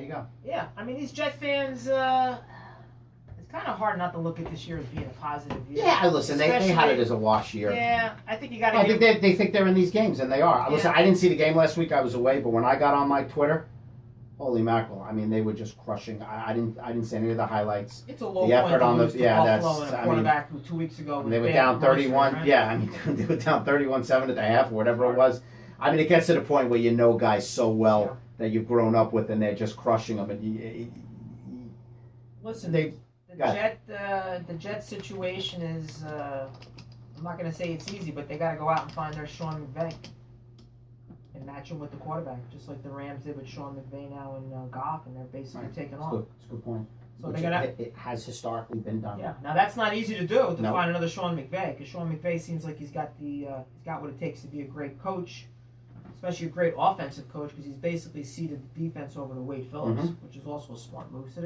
you go. Yeah, I mean, these Jet fans, it's kind of hard not to look at this year as being a positive year. Yeah, listen, they had it as a wash year. Yeah, I think you got to. I think they think they're in these games, and they are. Yeah. Listen, I didn't see the game last week. I was away, but when I got on my Twitter, holy mackerel! I mean, they were just crushing. I didn't see any of the highlights. It's a low the effort point on to the lose to Buffalo and a quarterback who 2 weeks ago was they were bad down for 31. right? Yeah, I mean, they were down 31-7 at the half, or whatever it was. I mean, it gets to the point where you know guys so well that you've grown up with, and they're just crushing them. And listen, the Jet situation is. I'm not going to say it's easy, but they got to go out and find their Sean McVay and match him with the quarterback, just like the Rams did with Sean McVay now in Goff, and they're basically taking off. That's a good point. So it has historically been done. Yeah. Now that's not easy to do find another Sean McVay, because Sean McVay seems like he's got what it takes to be a great coach, especially a great offensive coach, because he's basically seeded the defense over to Wade Phillips, which is also a smart move. So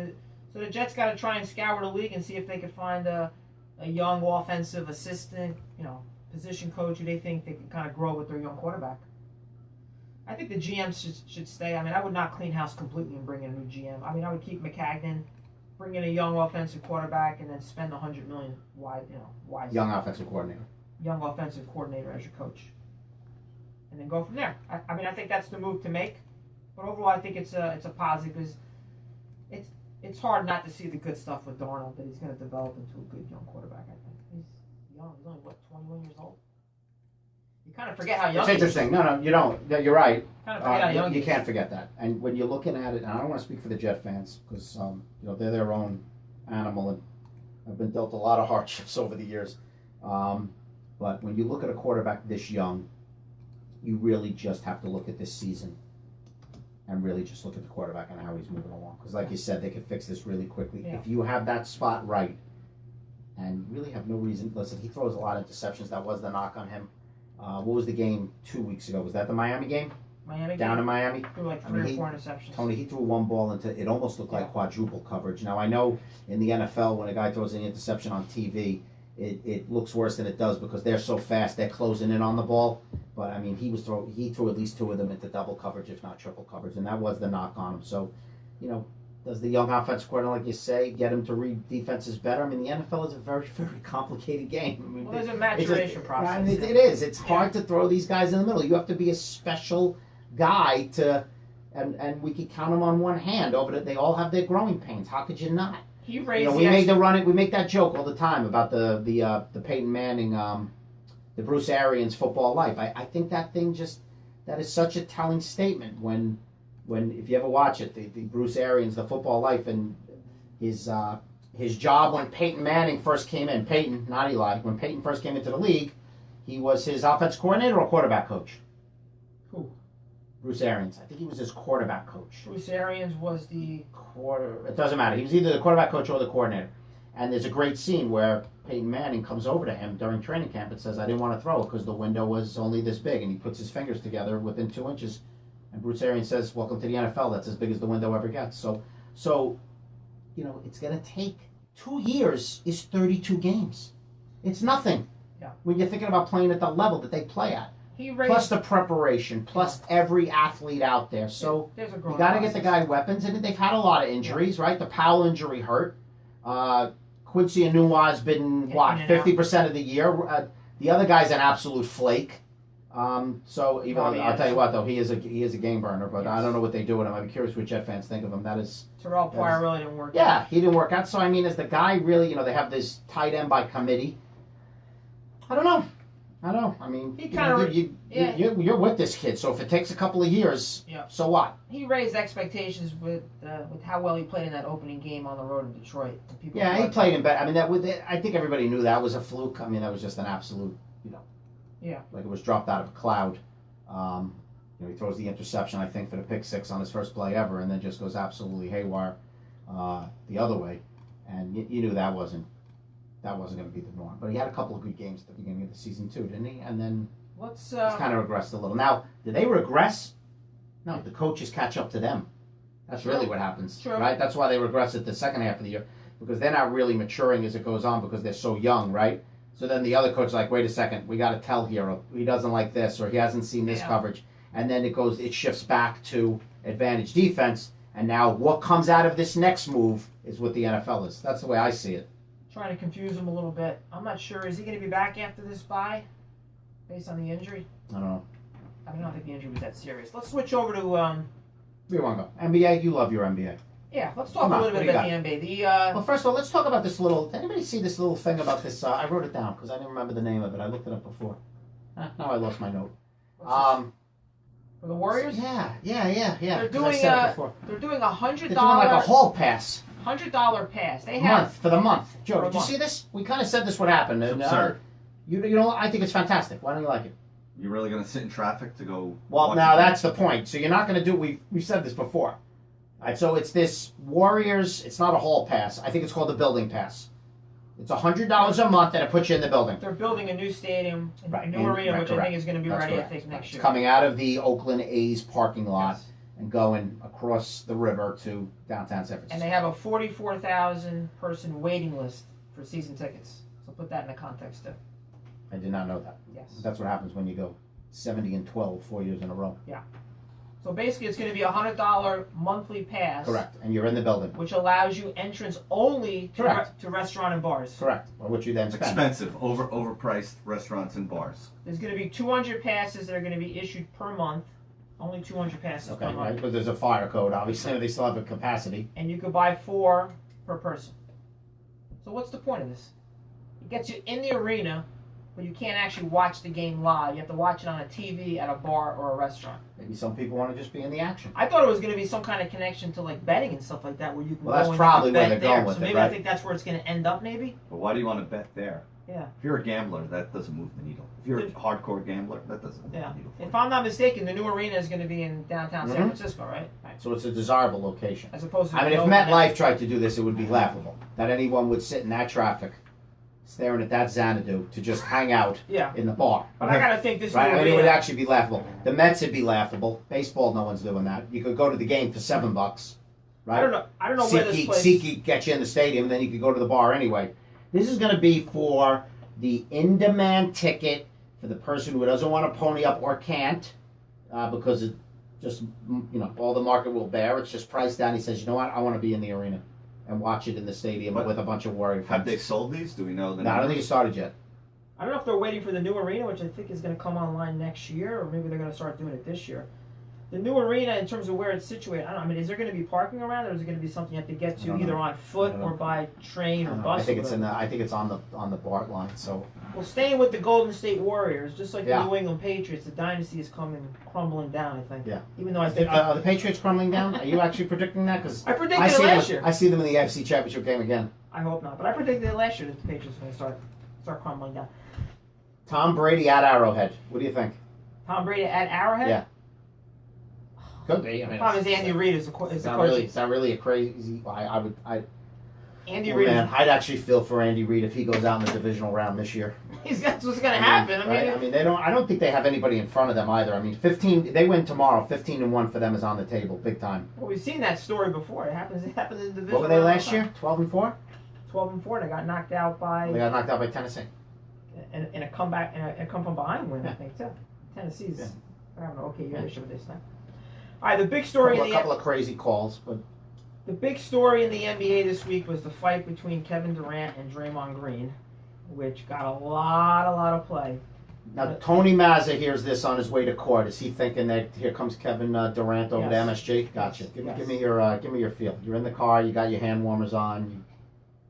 the Jets got to try and scour the league and see if they could find a young offensive assistant, position coach who they think they can kind of grow with their young quarterback. I think the GM should stay. I mean, I would not clean house completely and bring in a new GM. I mean, I would keep McCagnon, bring in a young offensive quarterback, and then spend $100 million wisely. Young offensive coordinator. Young offensive coordinator as your coach, and then go from there. I mean, I think that's the move to make. But overall, I think it's a positive, because it's hard not to see the good stuff with Darnold, that he's going to develop into a good young quarterback. I think he's young. He's only 21 years old. You kind of forget how young. It's interesting. No, you don't. You're right. Kind of forget how young. You can't forget that. And when you're looking at it, and I don't want to speak for the Jet fans, because they're their own animal and have been dealt a lot of hardships over the years. But when you look at a quarterback this young, you really just have to look at this season and really just look at the quarterback and how he's moving along. Because like you said, they could fix this really quickly. Yeah. If you have that spot right, and really have no reason. Listen, he throws a lot of interceptions. That was the knock on him. What was the game 2 weeks ago? Was that the Miami game? Down in Miami? Threw like 3 or 4 interceptions. Tony, he threw one ball into, it almost looked like quadruple coverage. Now, I know in the NFL, when a guy throws an interception on TV, it looks worse than it does, because they're so fast, they're closing in on the ball. But, I mean, he threw at least 2 of them into double coverage, if not triple coverage, and that was the knock on him. So, does the young offensive coordinator, like you say, get him to read defenses better? I mean, the NFL is a very, very complicated game. I mean, there's a maturation process. I mean, it is. It's hard to throw these guys in the middle. You have to be a special guy and we could count them on one hand. They all have their growing pains. How could you not? He raised. We make that joke all the time about the Peyton Manning, the Bruce Arians football life. I think that is such a telling statement when if you ever watch it, the Bruce Arians, the football life, and his job when Peyton Manning first came in. Peyton, not Eli. When Peyton first came into the league, he was his offense coordinator or quarterback coach. Who? Bruce Arians. I think he was his quarterback coach. Bruce Arians was the It doesn't matter. He was either the quarterback coach or the coordinator. And there's a great scene where Peyton Manning comes over to him during training camp and says, "I didn't want to throw it because the window was only this big," and he puts his fingers together within 2 inches. And Bruce Arians says, "Welcome to the NFL. That's as big as the window ever gets." So it's going to take 2 years is 32 games. It's nothing. Yeah. When you're thinking about playing at the level that they play at. Plus the preparation, plus every athlete out there. So you got to get the guy weapons. And they've had a lot of injuries, right? The Powell injury hurt. Quincy Anua's been, 50% of the year. The other guy's an absolute flake. I'll tell you what, though, he is a game burner, but I don't know what they do with him. I'd be curious what Jet fans think of him. Terrell Pryor really didn't work out. Yeah, he didn't work out. So, I mean, is the guy really, they have this tight end by committee. I don't know. I mean, you're with this kid, so if it takes a couple of years, so what? He raised expectations with how well he played in that opening game on the road in Detroit. He played in better. I mean, I think everybody knew that was a fluke. I mean, that was just an absolute, like it was dropped out of a cloud. He throws the interception, I think, for the pick six on his first play ever, and then just goes absolutely haywire the other way. And you knew that wasn't going to be the norm. But he had a couple of good games at the beginning of the season too, didn't he? And then he's kind of regressed a little. Now, did they regress? No, the coaches catch up to them. That's really what happens, right? That's why they regress at the second half of the year, because they're not really maturing as it goes on because they're so young, right? So then the other coach is like, wait a second, we got to tell Hero. He doesn't like this, or he hasn't seen this coverage. And then it shifts back to advantage defense, And now what comes out of this next move is what the NFL is. That's the way I see it. Trying to confuse him a little bit. I'm not sure. Is he going to be back after this bye, based on the injury? I don't know. I don't think the injury was that serious. Let's switch over to. Where do you want to go? NBA? You love your NBA. Yeah, let's talk a little bit about the NBA. Well, first of all, let's talk about this little. Did anybody see this little thing about this? I wrote it down because I didn't remember the name of it. I looked it up before. Now I lost my note. For the Warriors? Yeah. They're doing they're doing $100. They're doing like a hall pass. $100 pass. They have for the month. Joe, did you see this? We kind of said this would happen. It's absurd. You know, I think it's fantastic. Why don't you like it? You're really going to sit in traffic to go? Well, now that's the point. So you're not going to do. We've said this before. All right, so it's this Warriors. It's not a hall pass. I think it's called the building pass. It's $100 a month, and it puts you in the building. They're building a new stadium, a new arena, which I think is going to be ready. I think next year. It's coming out of the Oakland A's parking lot and going across the river to downtown San Francisco. And they have a 44,000 person waiting list for season tickets. So put that in the context too. I did not know that. Yes. That's what happens when you go 70-12 4 years in a row. Yeah. So basically, it's going to be $100 monthly pass. Correct. And you're in the building. Which allows you entrance only to restaurant and bars. Correct. Or what you then spend. Expensive, overpriced restaurants and bars. There's going to be 200 passes that are going to be issued per month. Only 200 passes per month. Right, but there's a fire code, obviously. They still have a capacity. And you could buy 4 per person. So what's the point of this? It gets you in the arena, but you can't actually watch the game live. You have to watch it on a TV at a bar or a restaurant. Maybe some people want to just be in the action. I thought it was going to be some kind of connection to like betting and stuff like that, where you can that's probably where they're going with it, maybe I think that's where it's going to end up, maybe. But why do you want to bet there? Yeah. If you're a gambler, that doesn't move the needle. If you're a hardcore gambler, that doesn't move the needle. If I'm not mistaken, the new arena is going to be in downtown San Francisco, right? So it's a desirable location. As opposed to. I mean, if MetLife tried to do this, it would be laughable. That anyone would sit in that traffic, staring at that Xanadu to just hang out in the bar. But I gotta think this. Right? I mean, it would actually be laughable. The Mets would be laughable. Baseball, no one's doing that. You could go to the game for $7, right? I don't know where this place. SeatGeek gets you in the stadium, then you could go to the bar anyway. This is going to be for the in-demand ticket for the person who doesn't want to pony up or can't, because it just all the market will bear. It's just priced down. He says, you know what? I want to be in the arena and watch it in the stadium with a bunch of Warrior fans. Have they sold these? Do we know the No, I don't think it started yet. I don't know if they're waiting for the new arena, which I think is going to come online next year, or maybe they're going to start doing it this year. The new arena, in terms of where it's situated, I don't know. I mean, is there going to be parking around, or is it going to be something you have to get to either on foot or by train or bus? I think it's on the BART line. So. Well, staying with the Golden State Warriors, just like the New England Patriots, the dynasty is crumbling down. I think. Yeah. Even though I think are the Patriots crumbling down? Are you actually predicting that? Because I predicted it last year. I see them in the AFC Championship game again. I hope not, but I predicted it last year that the Patriots were going to start crumbling down. Tom Brady at Arrowhead. What do you think? Tom Brady at Arrowhead? Yeah. Could be. I mean, the problem is Andy Reid is the coach. It's not really a crazy. Andy Reid. Man, I'd actually feel for Andy Reid if he goes out in the divisional round this year. That's what's going to happen. I mean, they don't. I don't think they have anybody in front of them either. I mean, 15. They win tomorrow. 15-1 for them is on the table, big time. Well, we've seen that story before. It happens in the division. What were they last year? 12-4. 12-4. They got knocked out by. They got knocked out by Tennessee. In a comeback, and a come from behind win, I think too. Tennessee's having an okay year this year with this time. All right, the big story. A couple of crazy calls, but. The big story in the NBA this week was the fight between Kevin Durant and Draymond Green, which got a lot of play. Now, Tony Mazza hears this on his way to court. Is he thinking that here comes Kevin Durant over to MSG? Gotcha. Give me your feel. You're in the car. You got your hand warmers on.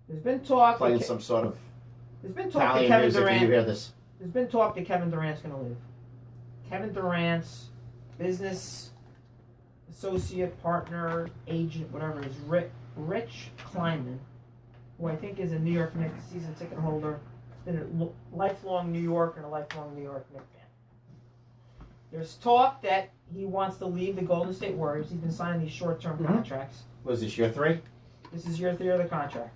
There's been talk playing some sort of. There's been talk Italian that Kevin music. Durant. You hear this? There's been talk that Kevin Durant's going to leave. Kevin Durant's business associate, partner, agent, whatever, is Rich Kleiman, who I think is a New York Knicks season ticket holder. Been a lifelong New Yorker and a lifelong New York Knicks fan. There's talk that he wants to leave the Golden State Warriors. He's been signing these short-term contracts. Was this year 3? This is year 3 of the contract.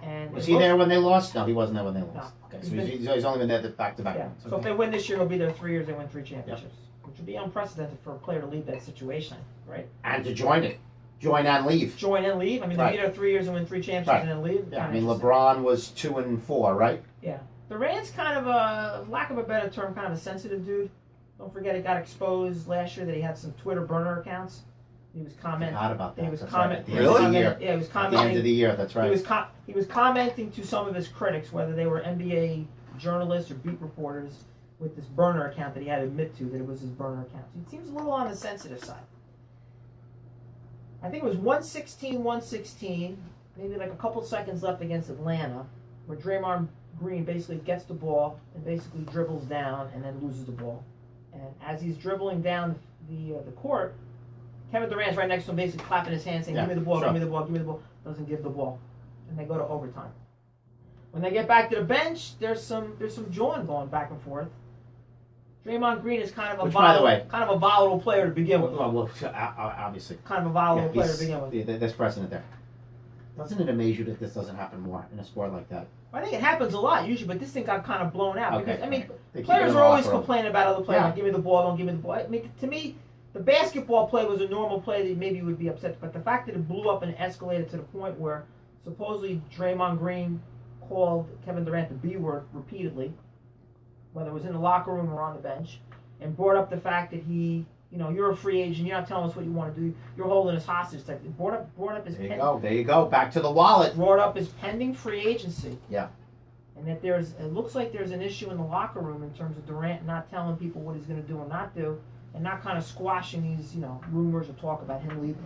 And was he there when they lost? No, he wasn't there when they lost. No. Okay, so he's only been there back-to-back. Yeah. So if they win this year, it'll be their 3 years. They win 3 championships, which would be unprecedented for a player to leave that situation, right? And to join it. Join and leave. Join and leave. I mean, they be there 3 years and win 3 championships and then leave. Yeah, I mean, LeBron was 2-4, right? Yeah. Durant's kind of a, lack of a better term, kind of a sensitive dude. Don't forget, it got exposed last year that he had some Twitter burner accounts. He was commenting. Forgot about that. He was commenting. Really? Yeah, he was commenting. At the end of the year, that's right. He was commenting to some of his critics, whether they were NBA journalists or beat reporters, with this burner account that he had to admit to that it was his burner account. So it seems a little on the sensitive side. I think it was 116, maybe like a couple seconds left against Atlanta, where Draymond Green basically gets the ball and basically dribbles down and then loses the ball. And as he's dribbling down the court, Kevin Durant's right next to him, basically clapping his hands, saying, "Give me the ball, sure. Give me the ball, give me the ball." Doesn't give the ball, and they go to overtime. When they get back to the bench, there's some jawing going back and forth. Draymond Green is kind of a volatile player to begin with. Well, obviously, kind of a volatile player to begin with. There's precedent there. Doesn't it amaze you that this doesn't happen more in a sport like that? I think it happens a lot usually, but this thing got kind of blown out. Okay, because, I mean, players are always complaining about other players. Like, give me the ball, don't give me the ball. I mean, to me, the basketball play was a normal play that maybe you would be upset. But the fact that it blew up and escalated to the point where supposedly Draymond Green called Kevin Durant the B word repeatedly, whether it was in the locker room or on the bench, and brought up the fact that he, you're a free agent, you're not telling us what you want to do, you're holding us hostage. Brought up his there you go, back to the wallet. Brought up his pending free agency. Yeah. And that it looks like there's an issue in the locker room in terms of Durant not telling people what he's going to do and not do, and not kind of squashing these, rumors or talk about him leaving.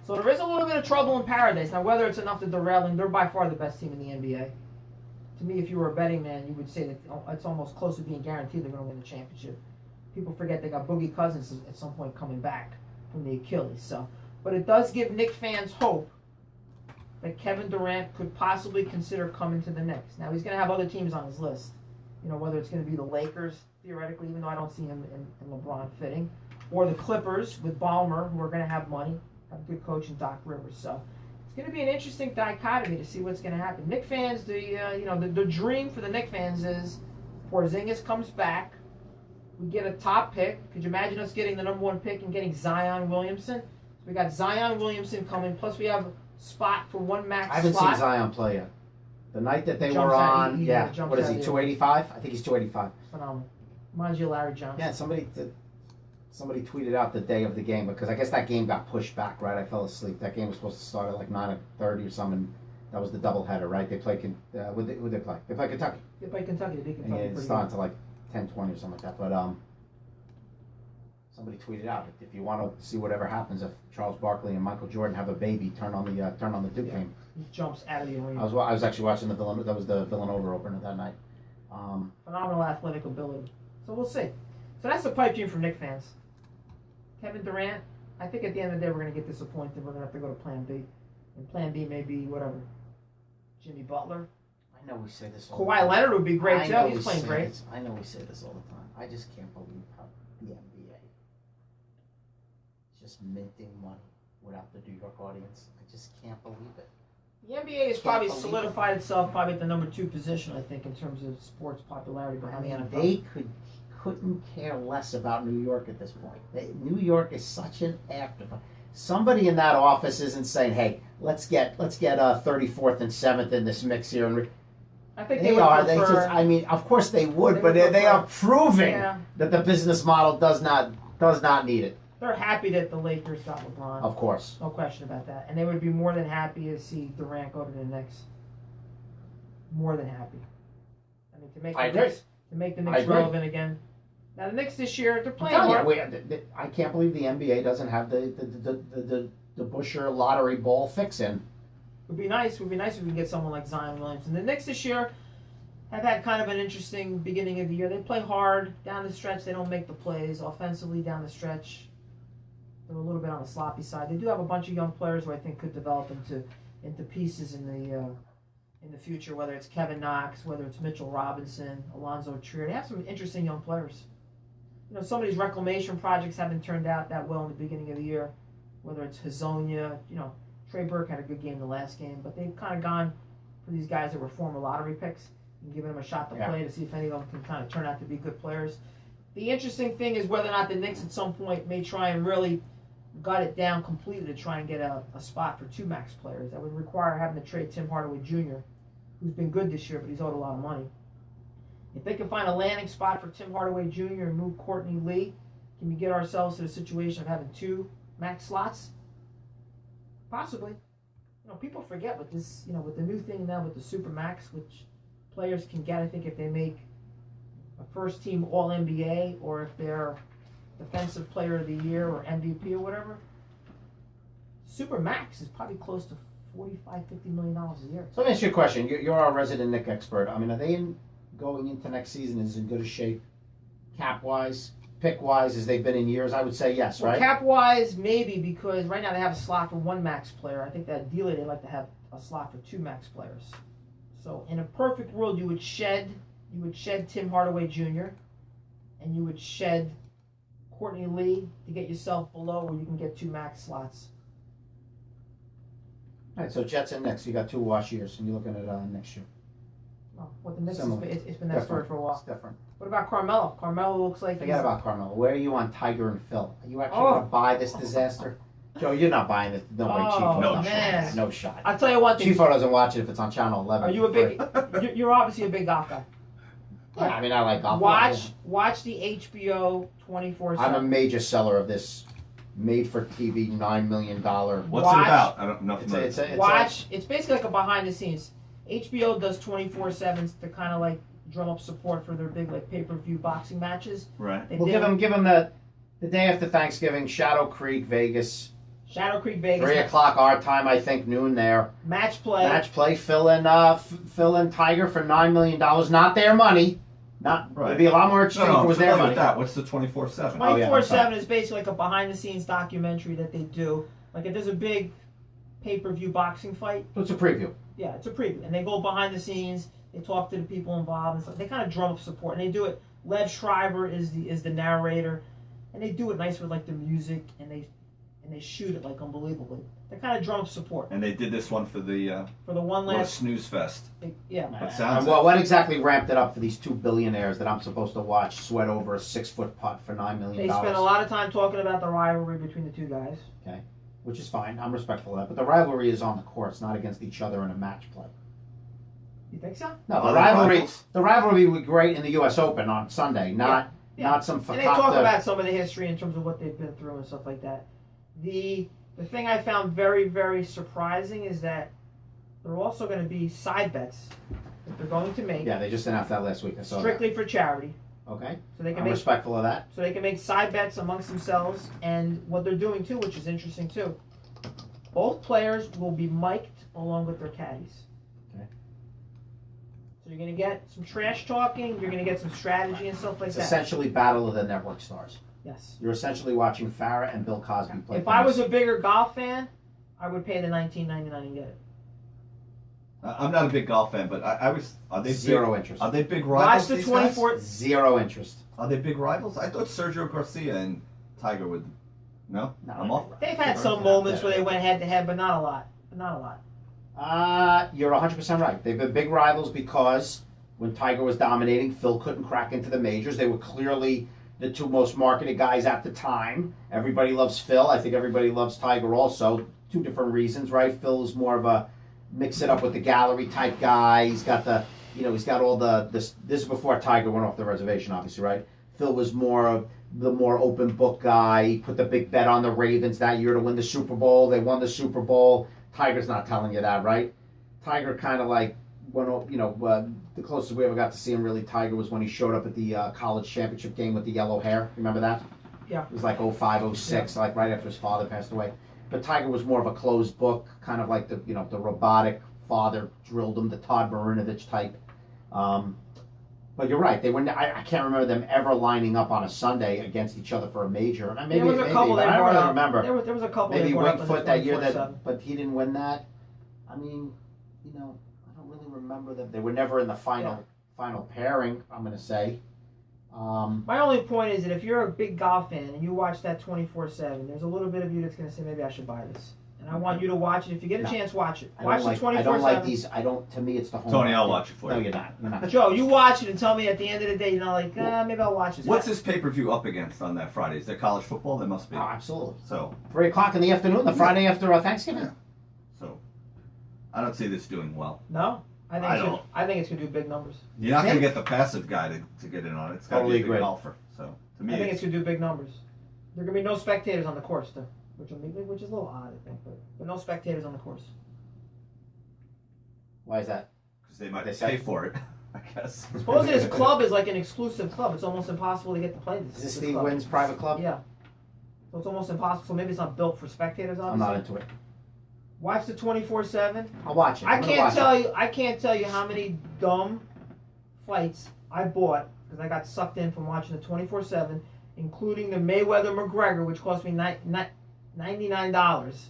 So there is a little bit of trouble in paradise. Now, whether it's enough to derail them, they're by far the best team in the NBA. To me, if you were a betting man, you would say that it's almost close to being guaranteed they're going to win the championship. People forget they got Boogie Cousins at some point coming back from the Achilles. So, but it does give Knicks fans hope that Kevin Durant could possibly consider coming to the Knicks. Now, he's going to have other teams on his list. Whether it's going to be the Lakers, theoretically, even though I don't see him in LeBron fitting, or the Clippers with Ballmer, who are going to have money, have a good coach in Doc Rivers. So it's going to be an interesting dichotomy to see what's going to happen. Knicks fans, the dream for the Knicks fans is Porzingis comes back, we get a top pick. Could you imagine us getting the number 1 pick and getting Zion Williamson? So we got Zion Williamson coming, plus we have a spot for one max slot. I haven't seen Zion play yet. The night that they were on, what is he, 285? I think he's 285. Phenomenal. Reminds you of Larry Johnson. Yeah, somebody tweeted out the day of the game, because I guess that game got pushed back, right? I fell asleep. That game was supposed to start at like 9:30 or something. That was the doubleheader, right? They play, who they play? They play Kentucky. They play Kentucky. They beat Kentucky. And it started to like 10:20 or something like that. But somebody tweeted out, if you want to see whatever happens if Charles Barkley and Michael Jordan have a baby, turn on the Duke game. He jumps out of the arena. I was actually watching that was the Villanova opener that night. Phenomenal athletic ability. So we'll see. So that's the pipe dream for Knicks fans. Kevin Durant, I think at the end of the day we're going to get disappointed. We're going to have to go to Plan B. And Plan B may be whatever. Jimmy Butler. I know we say this all the Kawhi time. Leonard would be great too. He's playing great. I know we say this all the time. I just can't believe how the NBA is just minting money without the New York audience. I just can't believe it. The NBA has probably solidified itself probably at the number 2 position, I think, in terms of sports popularity behind the NFL. They couldn't care less about New York at this point. New York is such an afterthought. Somebody in that office isn't saying, "Hey, let's get 34th and 7th in this mix here." And I think they are. Prefer, of course they would, but they are proving that the business model does not need it. They're happy that the Lakers got LeBron. Of course. No question about that. And they would be more than happy to see Durant go to the Knicks. More than happy. I mean, to make the Knicks relevant again. Now the Knicks this year, they're playing hard. I can't believe the NBA doesn't have the Busher lottery ball fix in. It would be nice. It would be nice if we could get someone like Zion Williamson. The Knicks this year have had kind of an interesting beginning of the year. They play hard down the stretch. They don't make the plays offensively down the stretch. They're a little bit on the sloppy side. They do have a bunch of young players who I think could develop into pieces in the future. Whether it's Kevin Knox, whether it's Mitchell Robinson, Alonzo Trier. They have some interesting young players. Some of these reclamation projects haven't turned out that well in the beginning of the year. Whether it's Hazonia, Trey Burke had a good game the last game, but they've kind of gone for these guys that were former lottery picks and given them a shot to play to see if any of them can kind of turn out to be good players. The interesting thing is whether or not the Knicks at some point may try and really gut it down completely to try and get a spot for 2 max players. That would require having to trade Tim Hardaway Jr., who's been good this year, but he's owed a lot of money. If they can find a landing spot for Tim Hardaway Jr. and move Courtney Lee, can we get ourselves to the situation of having 2 max slots? Possibly. You know, people forget with this, you know, with the new thing now with the super max, which players can get, I think, if they make a first team All NBA or if they're Defensive Player of the Year or MVP or whatever. Super max is probably close to $45-50 million a year. So let me ask you a question. You're our resident Nick expert. I mean, are they going into next season as in good a shape, cap-wise, pick-wise, as they've been in years? I would say yes, right? Cap-wise, maybe, because right now they have a slot for one max player. I think that ideally they'd like to have a slot for two max players. So in a perfect world, you would shed Tim Hardaway Jr. and you would shed Courtney Lee to get yourself below where you can get two max slots. All right, so Jets and Knicks, you got 2 wash years, and you're looking at next year. Well, what the Knicks it's been that story for a while. It's different. What about Carmelo? Carmelo looks like Forget about Carmelo. Where are you on Tiger and Phil? Are you actually going to buy this disaster? Joe, you're not buying it. Don't worry, Chief. No, man. No shot. I'll tell you one thing. Chiefo doesn't watch it if it's on Channel 11. Are you a big? You're obviously a big golf guy. Yeah, I mean, I like golf. Watch the HBO 24/7. I'm a major seller of this made-for-TV $9 million. What's it about? I don't know. It's basically like a behind-the-scenes. HBO does 24/7 to kind of like drum up support for their big like pay-per-view boxing matches. Right. We'll give them the day after Thanksgiving, Shadow Creek, Vegas. 3 o'clock our time, I think, noon there. Match play. Phil and Tiger for $9 million. Not their money. It'd be a lot more interesting if it was their money. What's the 24/7? 24/7 is basically like a behind-the-scenes documentary that they do. Like if there's a big pay-per-view boxing fight. So it's a preview. Yeah, it's a preview, and they go behind the scenes. They talk to the people involved, and stuff. They kind of drum up support, and they do it. Lev Schreiber is the narrator, and they do it nice with like the music, and they shoot it like unbelievably. They kind of drum up support. And they did this one for the one last snooze fest. Yeah. What exactly ramped it up for these 2 billionaires that I'm supposed to watch sweat over a 6-foot putt for $9 million? They spent a lot of time talking about the rivalry between the two guys. Okay, which is fine. I'm respectful of that. But the rivalry is on the courts, not against each other in a match play. You think so? No, the rivalry would be great in the U.S. Open on Sunday, not some. And they talk about some of the history in terms of what they've been through and stuff like that. The thing I found very, very surprising is that there are also going to be side bets that they're going to make. Yeah, they just announced that last week. I saw strictly for charity. Okay. So they can I'm respectful of that. So they can make side bets amongst themselves, and what they're doing too, which is interesting too. Both players will be mic'd along with their caddies. Okay. So you're going to get some trash talking. You're going to get some strategy and stuff like It's that. essentially Battle of the Network Stars. Yes. You're essentially watching Farrah and Bill Cosby play. If I was a bigger golf fan, I would pay the $19.99 and get it. I'm not a big golf fan, but I was. Are they zero interest? Are they big rivals? Watch the 24. Zero interest. Are they big rivals? I thought Sergio Garcia and Tiger would. No, I'm off. They've had some moments where they went head to head, but not a lot. Not a lot. You're 100% right. They've been big rivals because when Tiger was dominating, Phil couldn't crack into the majors. They were clearly the 2 most marketed guys at the time. Everybody loves Phil. I think everybody loves Tiger also. 2 different reasons, right? Phil is more of a mix it up with the gallery type guy. He's got he's got all this is before Tiger went off the reservation, obviously, right? Phil was more of the more open book guy. He put the big bet on the Ravens that year to win the Super Bowl. They won the Super Bowl. Tiger's not telling you that, right? Tiger kind of like went, the closest we ever got to see him really, Tiger, was when he showed up at the college championship game with the yellow hair. Remember that? Yeah. It was like 05, 06, like right after his father passed away. But Tiger was more of a closed book, kind of like the robotic father drilled him, the Todd Marinovich type. But you're right. They were. I can't remember them ever lining up on a Sunday against each other for a major. I mean, there was a couple. I don't really remember. There was a couple. Maybe Wingfoot that year, but he didn't win that. I mean, I don't really remember them. They were never in the final pairing. I'm going to say. My only point is that if you're a big golf fan and you watch that 24/7, there's a little bit of you that's going to say maybe I should buy this. And I want you to watch it. If you get a chance, watch it. Watch the 24/7. I don't like these. To me, it's the home. Tony, I'll watch it for you. No, you're not. You're not. Joe, you watch it and tell me at the end of the day, you're not like, maybe I'll watch this. What's this pay-per-view up against on that Friday? Is there college football? There must be. Oh, absolutely. So 3 o'clock in the afternoon, the Friday after Thanksgiving. Yeah. So I don't see this doing well. No? I think it's going to do big numbers. You're not going to get the passive guy to get in on it. It's got to be a big golfer. So to me, I think it's going to do big numbers. There are going to be no spectators on the course, though. which is a little odd, I think, but no spectators on the course. Why is that? Because they might pay for it, I guess. Supposedly this club is like an exclusive club. It's almost impossible to get to play this. Is this Steve Wynn's private club? Yeah. So it's almost impossible. So maybe it's not built for spectators, obviously. I'm not into it. Watch the 24/7. I'll watch it. I can't tell you how many dumb fights I bought because I got sucked in from watching the 24/7, including the Mayweather-McGregor, which cost me $99.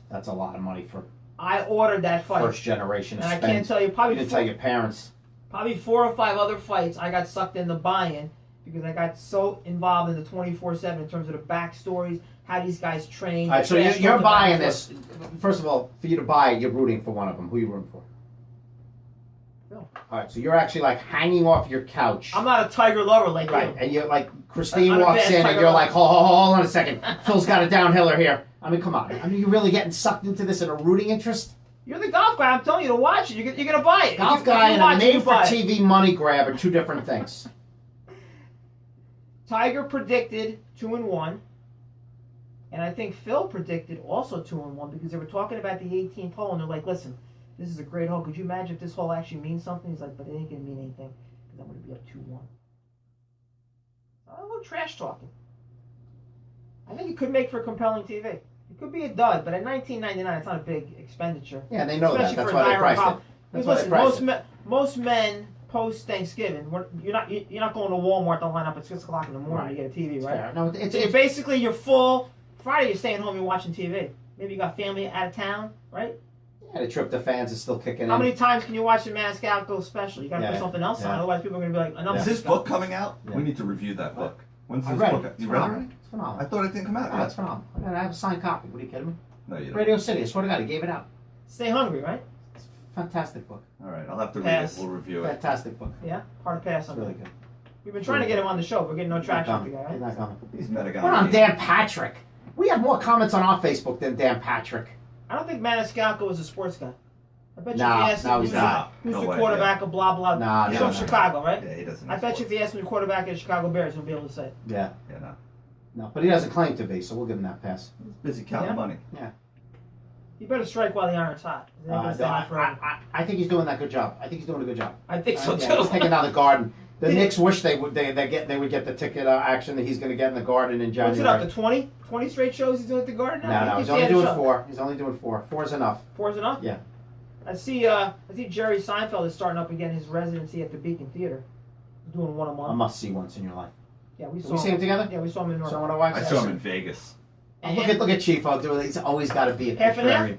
That's a lot of money for. I ordered that fight. First generation. And I can't tell you probably. You didn't tell your parents. Probably 4 or 5 other fights I got sucked into buying because I got so involved in the 24/7 in terms of the backstories, how these guys train. All right, so you're buying this. First of all, for you to buy it, you're rooting for one of them. Who are you rooting for? Phil. All right, so you're actually like hanging off your couch. I'm not a Tiger lover like you. Right, and you're like, Christine walks in and you're like, hold on a second. Phil's got a downhiller here. I mean, come on. I mean, you're really getting sucked into this in a rooting interest? You're the golf guy. I'm telling you to watch it. You're going to buy it. Golf guy and a made-for-TV money grab are two different things. Tiger predicted 2-1. And I think Phil predicted also 2-1 because they were talking about the 18th hole and they're like, listen, this is a great hole. Could you imagine if this hole actually means something? He's like, but it ain't going to mean anything because I'm going to be up 2-1. A little trash talking. I think it could make for compelling TV. It could be a dud, but at $19.99, it's not a big expenditure. Yeah, they know especially that. That's for why they a priced it. That's why they priced it. Most men post Thanksgiving, you're not going to Walmart to line up at 6 o'clock in the morning to get a TV, right? Fair. No, it's basically you're full. Friday you're staying home, you're watching TV. Maybe you got family out of town, right? Yeah, the tryptophans is still kicking in. How many times can you watch the Maniscalco special? You got to put something else on, otherwise people are going to be like, enough. Is this book coming out? Yeah. We need to review that book. When's this book? You read it? It's phenomenal. I thought it didn't come out. Oh, it's phenomenal. I have a signed copy. What are you kidding me? No, you don't. Radio City. I swear to God, he gave it out. Stay Hungry, right? It's a fantastic book. All right, I'll have to read it. We'll review it. Fantastic book. Yeah, hard pass on it. Really good. We've been trying to get him on the show, but we're getting no traction with the guy, right? He's not coming. He's metagon. What on Dan Patrick? We have more comments on our Facebook than Dan Patrick. I don't think Maniscalco is a sports guy. I bet you if you he's not. Who's the quarterback of blah blah? He's from Chicago, right? Yeah, he doesn't. I bet you if he asked me the quarterback of the Chicago Bears, he'll be able to say it. Yeah. Yeah, no, but he doesn't claim to be, so we'll give him that pass. He's busy counting money. Yeah. You better strike while the iron's hot. I think he's doing that good job. I think he's doing a good job. I think so too. He's taking down the Garden. The Knicks wish they would get the ticket action that he's going to get in the Garden in January. What's it up to 20? 20 straight shows he's doing at the Garden now? No, he's only doing 4. He's only doing 4. 4 is enough. 4 is enough? Yeah. I see Jerry Seinfeld is starting up again his residency at the Beacon Theater. He's doing one a month. A must-see once in your life. Yeah, we see him together? Yeah, we saw him in North. I saw him in Vegas. Look at Chief. I'll do it. He's always got to be a half and half.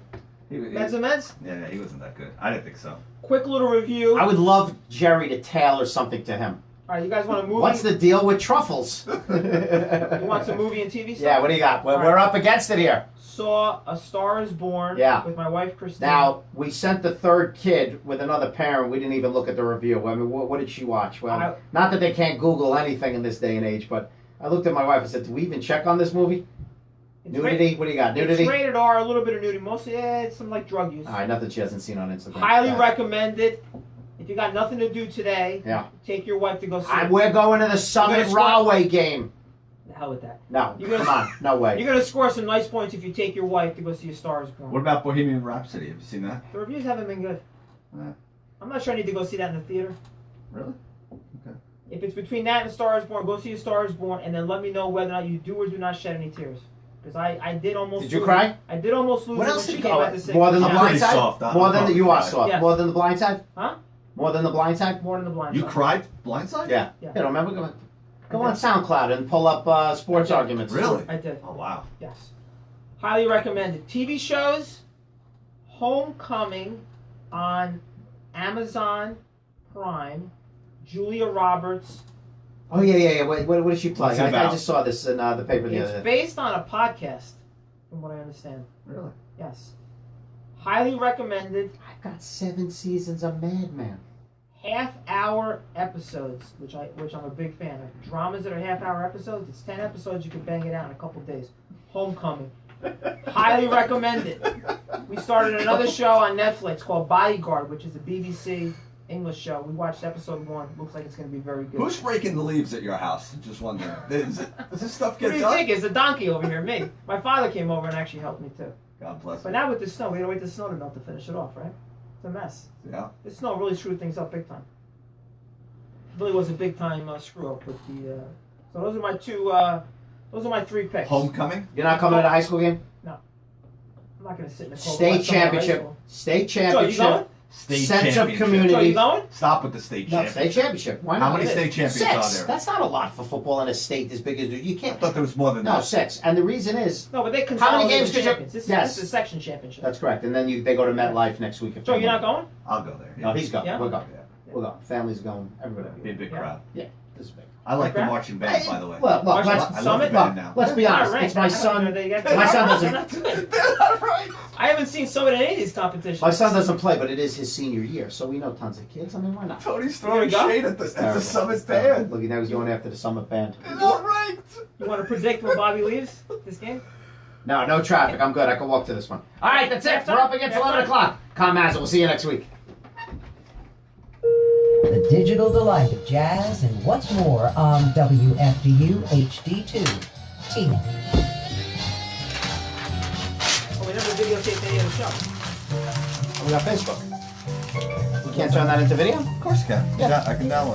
Meds? Yeah, he wasn't that good. I didn't think so. Quick little review. I would love Jerry to tailor something to him. All right, you guys want a movie? What's the deal with truffles? You want some movie and TV stuff? Yeah, what do you got? We're up against it here. Saw A Star Is Born with my wife, Christine. Now, we sent the third kid with another parent. We didn't even look at the review. I mean, what did she watch? Well, not that they can't Google anything in this day and age, but I looked at my wife and said, do we even check on this movie? Nudity? What do you got? Nudity? It's rated R, a little bit of nudity. Mostly, it's some like drug use. All right, nothing she hasn't seen on Instagram. Highly recommended. If you got nothing to do today, take your wife to go see it. We're going to the Summit Rahway game. The hell with that. No, come on. No way. You're going to score some nice points if you take your wife to go see A Star Is Born. What about Bohemian Rhapsody? Have you seen that? The reviews haven't been good. I'm not sure I need to go see that in the theater. Really? Okay. If it's between that and A Star Is Born, go see A Star Is Born, and then let me know whether or not you do or do not shed any tears. Because I did almost. Did you cry? I did almost lose. What else did you go? More than The Blind Side? Soft. More than you are soft. Yes. More than The Blind Side? Huh? More than The Blind Side? More than The Blind Side. You cried Blindside? Yeah. Yeah, remember? Go on SoundCloud and pull up sports arguments. Really? I did. Oh, wow. Yes. Highly recommended. TV shows, Homecoming on Amazon Prime, Julia Roberts. Oh, yeah. What did she play? I just saw this in the paper the other day. It's based on a podcast, from what I understand. Really? Yes. Highly recommended. I've got 7 seasons of Mad Men. Half-hour episodes, which I'm a big fan of. Dramas that are half-hour episodes. It's 10 episodes. You can bang it out in a couple days. Homecoming. Highly recommended. We started another show on Netflix called Bodyguard, which is a BBC English show. We watched episode 1. Looks like it's going to be very good. Who's breaking the leaves at your house? Just wondering. Does this stuff get What do you done? think? It's a donkey over here, me. My father came over and actually helped me too. God bless But him. now with the snow, we gotta wait the snow to melt to finish it off, right? It's a mess. Yeah. The snow really screwed things up big time. It really was a big time screw up with the. So those are my two. Those are my 3 picks. Homecoming? You're not coming to the high school game? I'm not gonna sit in the cold. State championship. State Joe, you championship. going? State Sense of championship. community. Joe, you going? Stop with the state No, championship. state championship. Why not? How many state champions 6. are there? That's not a lot for football in a state as big as you I can't. thought there was more than No, that. 6. And the reason is No, but they How many consolidated games could you- champions. This Yes. is a section championship. that's correct. And then they go to MetLife next week. If Joe, they you're win. not going? I'll go there. No, he's going. Yeah? We're going. Yeah. We're going. Family's going. Everybody. Be a big Yeah. crowd. This is big. I like the Okay. marching band, by the way. Well, look, March let's, I love the Summit? band now. let's be honest. It's my son. My son doesn't. They're not right. I haven't seen Summit in any of these competitions. My son doesn't play, but it is his senior year, so we know tons of kids. I mean, why not? Tony's throwing Here we go. shade at the Terrible. Summit It's terrible. band. Look, now he's going after the Summit band. They're not right. You want to predict when Bobby leaves this game? No traffic. I'm good. I can walk to this one. All right, that's it. We're up against 11 o'clock. Mazza. We'll see you next week. The digital delight of jazz and what's more on WFDU HD2. TN. Oh, we never videotaped any of the show. We got Facebook. We can't turn that into video? Of course you can. Yeah. I can download.